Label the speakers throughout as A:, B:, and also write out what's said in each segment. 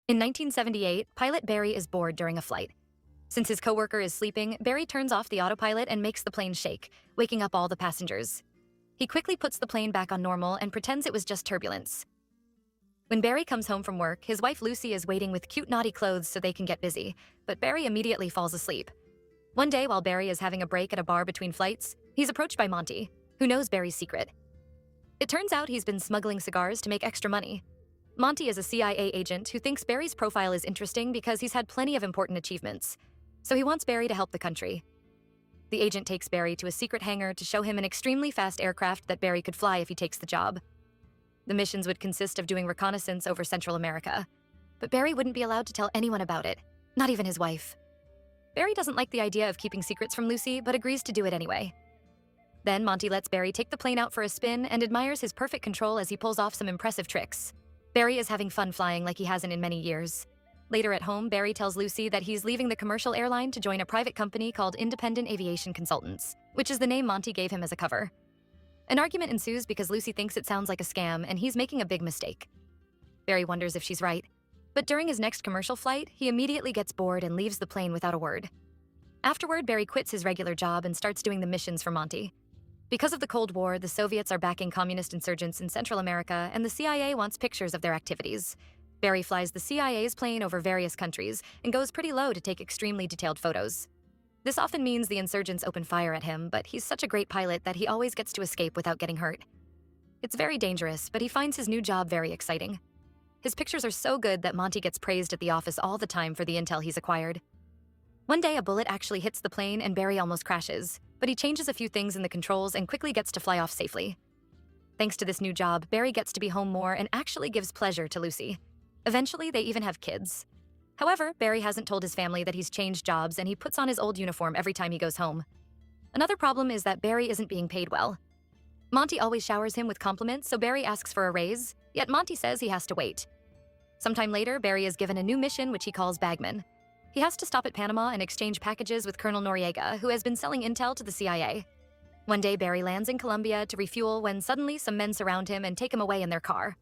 A: In 1978, pilot Barry is bored during a flight. Since his coworker is sleeping, Barry turns off the autopilot and makes the plane shake, waking up all the passengers. He quickly puts the plane back on normal and pretends it was just turbulence. When Barry comes home from work, his wife Lucy is waiting with cute naughty clothes so they can get busy, but Barry immediately falls asleep. One day, while Barry is having a break at a bar between flights, he's approached by Monty, who knows Barry's secret. It turns out he's been smuggling cigars to make extra money. Monty is a CIA agent who thinks Barry's profile is interesting because he's had plenty of important achievements, so he wants Barry to help the country. The agent takes Barry to a secret hangar to show him an extremely fast aircraft that Barry could fly if he takes the job. The missions would consist of doing reconnaissance over Central America, but Barry wouldn't be allowed to tell anyone about it, not even his wife. Barry doesn't like the idea of keeping secrets from Lucy, but agrees to do it anyway. Then Monty lets Barry take the plane out for a spin and admires his perfect control as he pulls off some impressive tricks. Barry is having fun flying like he hasn't in many years. Later at home, Barry tells Lucy that he's leaving the commercial airline to join a private company called Independent Aviation Consultants, which is the name Monty gave him as a cover. An argument ensues because Lucy thinks it sounds like a scam and he's making a big mistake. Barry wonders if she's right, but during his next commercial flight, he immediately gets bored and leaves the plane without a word. Afterward, Barry quits his regular job and starts doing the missions for Monty. Because of the Cold War, the Soviets are backing communist insurgents in Central America, and the CIA wants pictures of their activities. Barry flies the CIA's plane over various countries and goes pretty low to take extremely detailed photos. This often means the insurgents open fire at him, but he's such a great pilot that he always gets to escape without getting hurt. It's very dangerous, but he finds his new job very exciting. His pictures are so good that Monty gets praised at the office all the time for the intel he's acquired. One day, a bullet actually hits the plane and Barry almost crashes, but he changes a few things in the controls and quickly gets to fly off safely. Thanks to this new job, Barry gets to be home more and actually gives pleasure to Lucy. Eventually, they even have kids. However, Barry hasn't told his family that he's changed jobs and he puts on his old uniform every time he goes home. Another problem is that Barry isn't being paid well. Monty always showers him with compliments, so Barry asks for a raise, yet Monty says he has to wait. Sometime later, Barry is given a new mission which he calls Bagman. He has to stop at Panama and exchange packages with Colonel Noriega, who has been selling intel to the CIA. One day, Barry lands in Colombia to refuel when suddenly some men surround him and take him away in their car.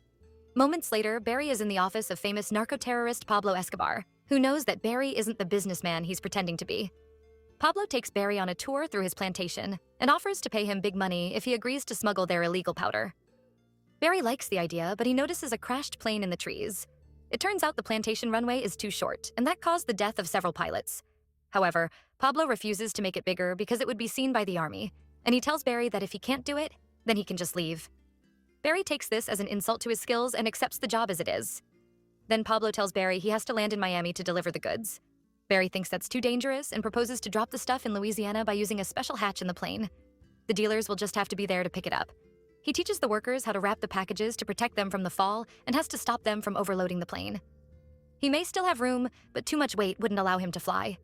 A: Moments later, Barry is in the office of famous narco-terrorist Pablo Escobar, who knows that Barry isn't the businessman he's pretending to be. Pablo takes Barry on a tour through his plantation and offers to pay him big money if he agrees to smuggle their illegal powder. Barry likes the idea, but he notices a crashed plane in the trees. It turns out the plantation runway is too short, and that caused the death of several pilots. However, Pablo refuses to make it bigger because it would be seen by the army, and he tells Barry that if he can't do it, then he can just leave. Barry takes this as an insult to his skills and accepts the job as it is. Then Pablo tells Barry he has to land in Miami to deliver the goods. Barry thinks that's too dangerous and proposes to drop the stuff in Louisiana by using a special hatch in the plane. The dealers will just have to be there to pick it up. He teaches the workers how to wrap the packages to protect them from the fall and has to stop them from overloading the plane. He may still have room, but too much weight wouldn't allow him to fly.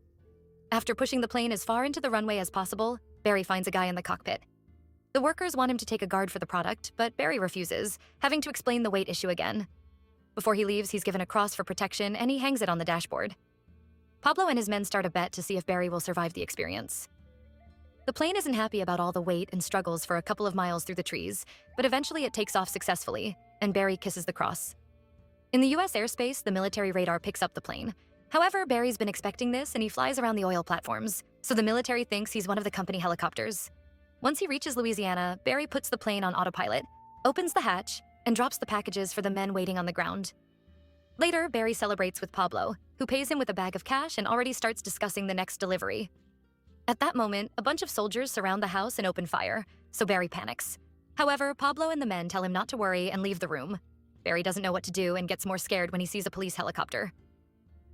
A: After pushing the plane as far into the runway as possible, Barry finds a guy in the cockpit. The workers want him to take a guard for the product, but Barry refuses, having to explain the weight issue again. Before he leaves, he's given a cross for protection and he hangs it on the dashboard. Pablo and his men start a bet to see if Barry will survive the experience. The plane isn't happy about all the weight and struggles for a couple of miles through the trees, but eventually it takes off successfully, and Barry kisses the cross. In the US airspace, the military radar picks up the plane. However, Barry's been expecting this and he flies around the oil platforms, so the military thinks he's one of the company helicopters. Once he reaches Louisiana, Barry puts the plane on autopilot, opens the hatch, and drops the packages for the men waiting on the ground. Later, Barry celebrates with Pablo, who pays him with a bag of cash and already starts discussing the next delivery. At that moment, a bunch of soldiers surround the house and open fire, so Barry panics. However, Pablo and the men tell him not to worry and leave the room. Barry doesn't know what to do and gets more scared when he sees a police helicopter.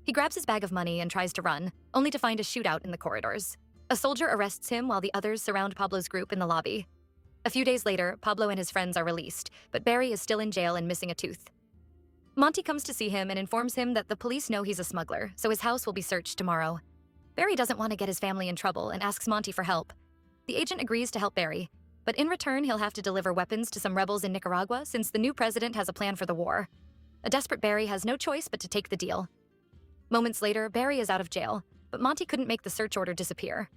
A: He grabs his bag of money and tries to run, only to find a shootout in the corridors. A soldier arrests him while the others surround Pablo's group in the lobby. A few days later, Pablo and his friends are released, but Barry is still in jail and missing a tooth. Monty comes to see him and informs him that the police know he's a smuggler, so his house will be searched tomorrow. Barry doesn't want to get his family in trouble and asks Monty for help. The agent agrees to help Barry, but in return he'll have to deliver weapons to some rebels in Nicaragua since the new president has a plan for the war. A desperate Barry has no choice but to take the deal. Moments later, Barry is out of jail, but Monty couldn't make the search order disappear.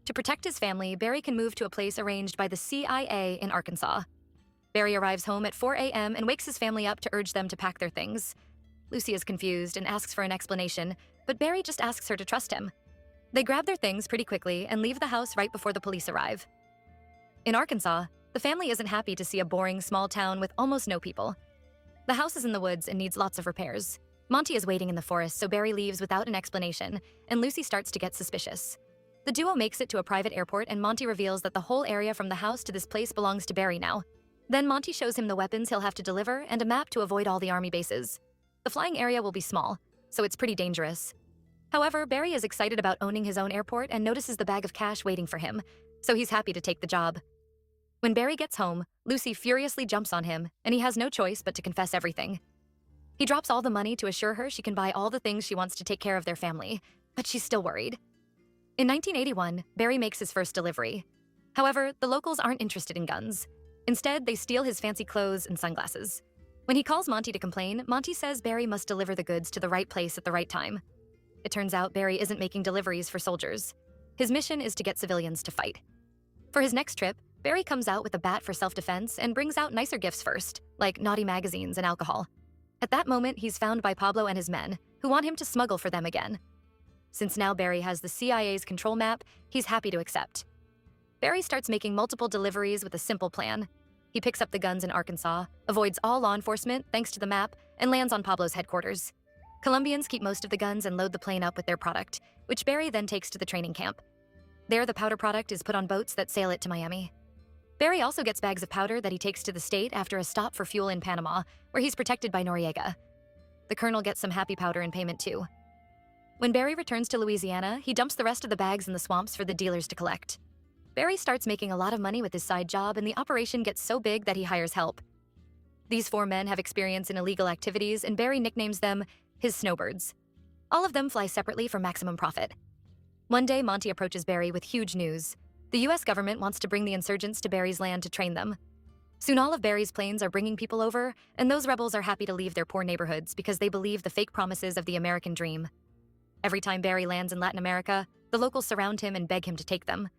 A: To protect his family, Barry can move to a place arranged by the CIA in Arkansas. Barry arrives home at 4 a.m. and wakes his family up to urge them to pack their things. Lucy is confused and asks for an explanation, but Barry just asks her to trust him. They grab their things pretty quickly and leave the house right before the police arrive. In Arkansas, the family isn't happy to see a boring small town with almost no people. The house is in the woods and needs lots of repairs. Monty is waiting in the forest, so Barry leaves without an explanation, and Lucy starts to get suspicious. The duo makes it to a private airport, and Monty reveals that the whole area from the house to this place belongs to Barry now. Then Monty shows him the weapons he'll have to deliver and a map to avoid all the army bases. The flying area will be small, so it's pretty dangerous. However, Barry is excited about owning his own airport and notices the bag of cash waiting for him, so he's happy to take the job. When Barry gets home, Lucy furiously jumps on him, and he has no choice but to confess everything. He drops all the money to assure her she can buy all the things she wants to take care of their family, but she's still worried. In 1981, Barry makes his first delivery. However, the locals aren't interested in guns. Instead, they steal his fancy clothes and sunglasses. When he calls Monty to complain, Monty says Barry must deliver the goods to the right place at the right time. It turns out Barry isn't making deliveries for soldiers. His mission is to get civilians to fight. For his next trip, Barry comes out with a bat for self-defense and brings out nicer gifts first, like naughty magazines and alcohol. At that moment, he's found by Pablo and his men, who want him to smuggle for them again. Since now Barry has the CIA's control map, he's happy to accept. Barry starts making multiple deliveries with a simple plan. He picks up the guns in Arkansas, avoids all law enforcement thanks to the map, and lands on Pablo's headquarters. Colombians keep most of the guns and load the plane up with their product, which Barry then takes to the training camp. There, the powder product is put on boats that sail it to Miami. Barry also gets bags of powder that he takes to the state after a stop for fuel in Panama, where he's protected by Noriega. The colonel gets some happy powder in payment too. When Barry returns to Louisiana, he dumps the rest of the bags in the swamps for the dealers to collect. Barry starts making a lot of money with his side job, and the operation gets so big that he hires help. These 4 men have experience in illegal activities, and Barry nicknames them his snowbirds. All of them fly separately for maximum profit. One day, Monty approaches Barry with huge news. The US government wants to bring the insurgents to Barry's land to train them. Soon all of Barry's planes are bringing people over, and those rebels are happy to leave their poor neighborhoods because they believe the fake promises of the American dream. Every time Barry lands in Latin America, the locals surround him and beg him to take them.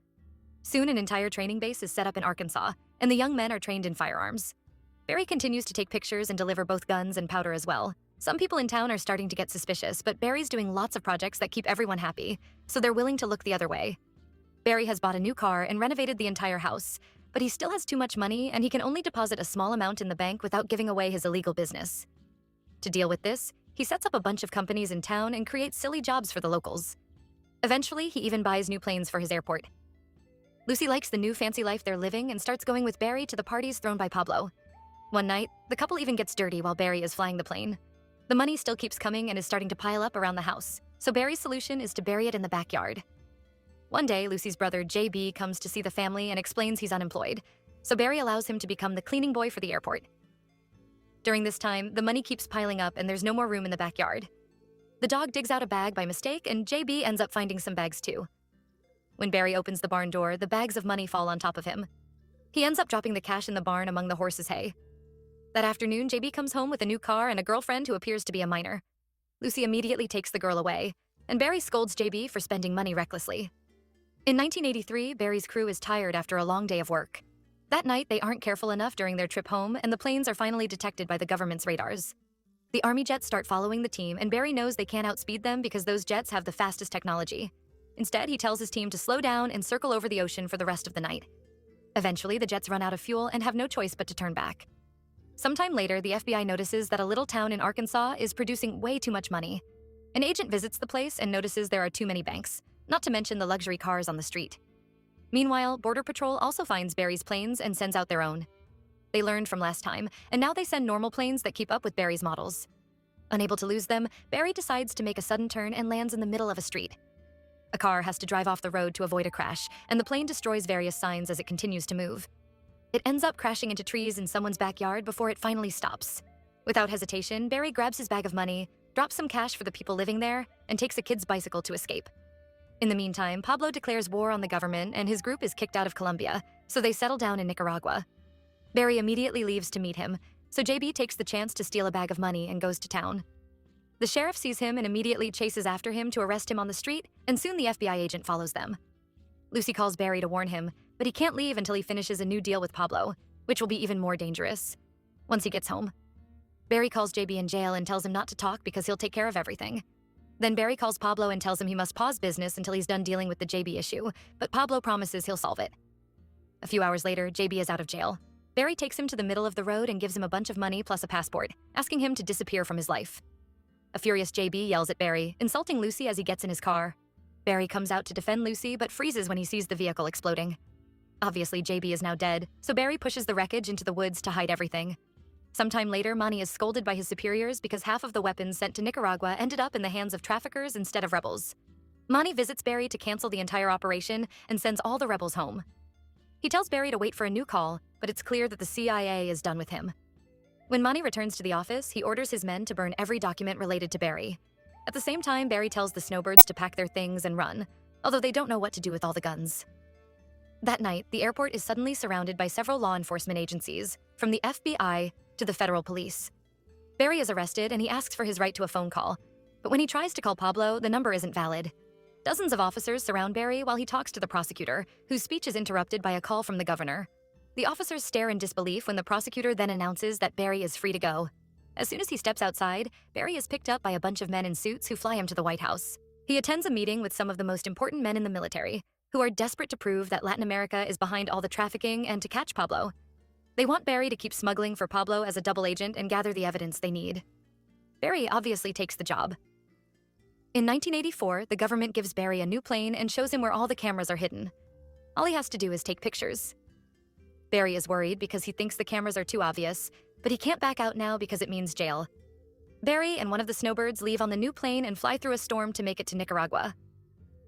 A: Soon an entire training base is set up in Arkansas, and the young men are trained in firearms. Barry continues to take pictures and deliver both guns and powder as well. Some people in town are starting to get suspicious, but Barry's doing lots of projects that keep everyone happy, so they're willing to look the other way. Barry has bought a new car and renovated the entire house, but he still has too much money and he can only deposit a small amount in the bank without giving away his illegal business. To deal with this, he sets up a bunch of companies in town and creates silly jobs for the locals. Eventually, he even buys new planes for his airport. Lucy likes the new fancy life they're living and starts going with Barry to the parties thrown by Pablo. One night, the couple even gets dirty while Barry is flying the plane. The money still keeps coming and is starting to pile up around the house, so Barry's solution is to bury it in the backyard. One day, Lucy's brother JB comes to see the family and explains he's unemployed, so Barry allows him to become the cleaning boy for the airport. During this time, the money keeps piling up and there's no more room in the backyard. The dog digs out a bag by mistake and JB ends up finding some bags too. When Barry opens the barn door, the bags of money fall on top of him. He ends up dropping the cash in the barn among the horses' hay. That afternoon, JB comes home with a new car and a girlfriend who appears to be a minor. Lucy immediately takes the girl away, and Barry scolds JB for spending money recklessly. In 1983, Barry's crew is tired after a long day of work. That night, they aren't careful enough during their trip home, and the planes are finally detected by the government's radars. The army jets start following the team, and Barry knows they can't outspeed them because those jets have the fastest technology. Instead, he tells his team to slow down and circle over the ocean for the rest of the night. Eventually, the jets run out of fuel and have no choice but to turn back. Sometime later, the FBI notices that a little town in Arkansas is producing way too much money. An agent visits the place and notices there are too many banks, not to mention the luxury cars on the street. Meanwhile, Border Patrol also finds Barry's planes and sends out their own. They learned from last time, and now they send normal planes that keep up with Barry's models. Unable to lose them, Barry decides to make a sudden turn and lands in the middle of a street. A car has to drive off the road to avoid a crash, and the plane destroys various signs as it continues to move. It ends up crashing into trees in someone's backyard before it finally stops. Without hesitation, Barry grabs his bag of money, drops some cash for the people living there, and takes a kid's bicycle to escape. In the meantime, Pablo declares war on the government and his group is kicked out of Colombia, so they settle down in Nicaragua. Barry immediately leaves to meet him, so JB takes the chance to steal a bag of money and goes to town. The sheriff sees him and immediately chases after him to arrest him on the street, and soon the FBI agent follows them. Lucy calls Barry to warn him, but he can't leave until he finishes a new deal with Pablo, which will be even more dangerous once he gets home. Barry calls JB in jail and tells him not to talk because he'll take care of everything. Then Barry calls Pablo and tells him he must pause business until he's done dealing with the JB issue, but Pablo promises he'll solve it. A few hours later, JB is out of jail. Barry takes him to the middle of the road and gives him a bunch of money plus a passport, asking him to disappear from his life. A furious JB yells at Barry, insulting Lucy as he gets in his car. Barry comes out to defend Lucy, but freezes when he sees the vehicle exploding. Obviously, JB is now dead, so Barry pushes the wreckage into the woods to hide everything. Sometime later, Manny is scolded by his superiors because half of the weapons sent to Nicaragua ended up in the hands of traffickers instead of rebels. Manny visits Barry to cancel the entire operation and sends all the rebels home. He tells Barry to wait for a new call, but it's clear that the CIA is done with him. When Manny returns to the office, he orders his men to burn every document related to Barry. At the same time, Barry tells the snowbirds to pack their things and run, although they don't know what to do with all the guns. That night, the airport is suddenly surrounded by several law enforcement agencies, from the FBI to the federal police. Barry is arrested and he asks for his right to a phone call, but when he tries to call Pablo, the number isn't valid. Dozens of officers surround Barry while he talks to the prosecutor, whose speech is interrupted by a call from the governor. The officers stare in disbelief when the prosecutor then announces that Barry is free to go. As soon as he steps outside, Barry is picked up by a bunch of men in suits who fly him to the White House. He attends a meeting with some of the most important men in the military, who are desperate to prove that Latin America is behind all the trafficking and to catch Pablo. They want Barry to keep smuggling for Pablo as a double agent and gather the evidence they need. Barry obviously takes the job. In 1984, the government gives Barry a new plane and shows him where all the cameras are hidden. All he has to do is take pictures. Barry is worried because he thinks the cameras are too obvious, but he can't back out now because it means jail. Barry and one of the snowbirds leave on the new plane and fly through a storm to make it to Nicaragua.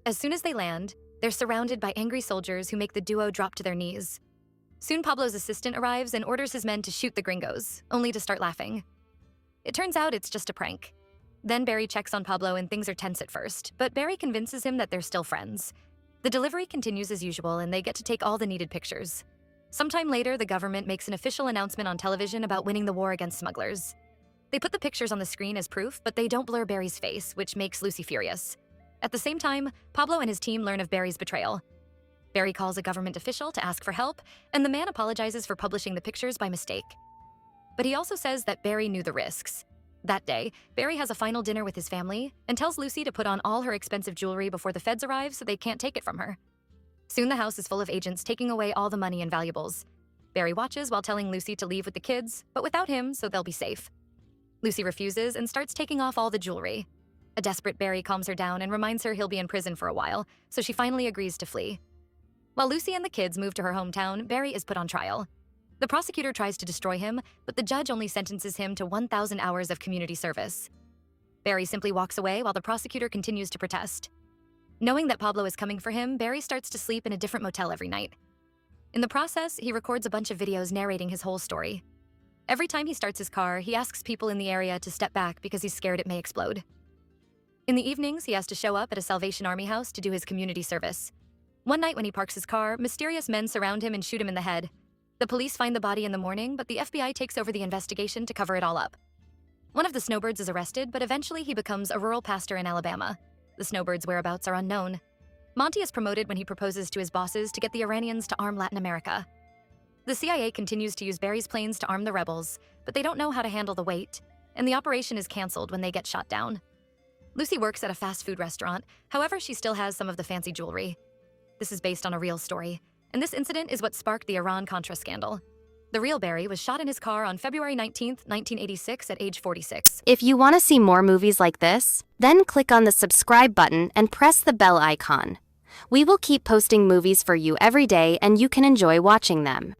A: As soon as they land, they're surrounded by angry soldiers who make the duo drop to their knees. Soon Pablo's assistant arrives and orders his men to shoot the gringos, only to start laughing. It turns out it's just a prank. Then Barry checks on Pablo and things are tense at first, but Barry convinces him that they're still friends. The delivery continues as usual and they get to take all the needed pictures. Sometime later, the government makes an official announcement on television about winning the war against smugglers. They put the pictures on the screen as proof, but they don't blur Barry's face, which makes Lucy furious. At the same time, Pablo and his team learn of Barry's betrayal. Barry calls a government official to ask for help, and the man apologizes for publishing the pictures by mistake. But he also says that Barry knew the risks. That day, Barry has a final dinner with his family and tells Lucy to put on all her expensive jewelry before the feds arrive so they can't take it from her. Soon the house is full of agents taking away all the money and valuables. Barry watches while telling Lucy to leave with the kids, but without him, so they'll be safe. Lucy refuses and starts taking off all the jewelry. A desperate Barry calms her down and reminds her he'll be in prison for a while, so she finally agrees to flee. While Lucy and the kids move to her hometown, Barry is put on trial. The prosecutor tries to destroy him, but the judge only sentences him to 1,000 hours of community service. Barry simply walks away while the prosecutor continues to protest. Knowing that Pablo is coming for him, Barry starts to sleep in a different motel every night. In the process, he records a bunch of videos narrating his whole story. Every time he starts his car, he asks people in the area to step back because he's scared it may explode. In the evenings, he has to show up at a Salvation Army house to do his community service. One night when he parks his car, mysterious men surround him and shoot him in the head. The police find the body in the morning, but the FBI takes over the investigation to cover it all up. One of the snowbirds is arrested, but eventually he becomes a rural pastor in Alabama. The snowbird's whereabouts are unknown. Monty is promoted when he proposes to his bosses to get the Iranians to arm Latin America. The CIA continues to use Barry's planes to arm the rebels, but they don't know how to handle the weight, and the operation is canceled when they get shot down. Lucy works at a fast food restaurant, however she still has some of the fancy jewelry. This is based on a real story, and this incident is what sparked the Iran-Contra scandal. The real Barry was shot in his car on February 19, 1986 at age 46.
B: If you want to see more movies like this, then click on the subscribe button and press the bell icon. We will keep posting movies for you every day and you can enjoy watching them.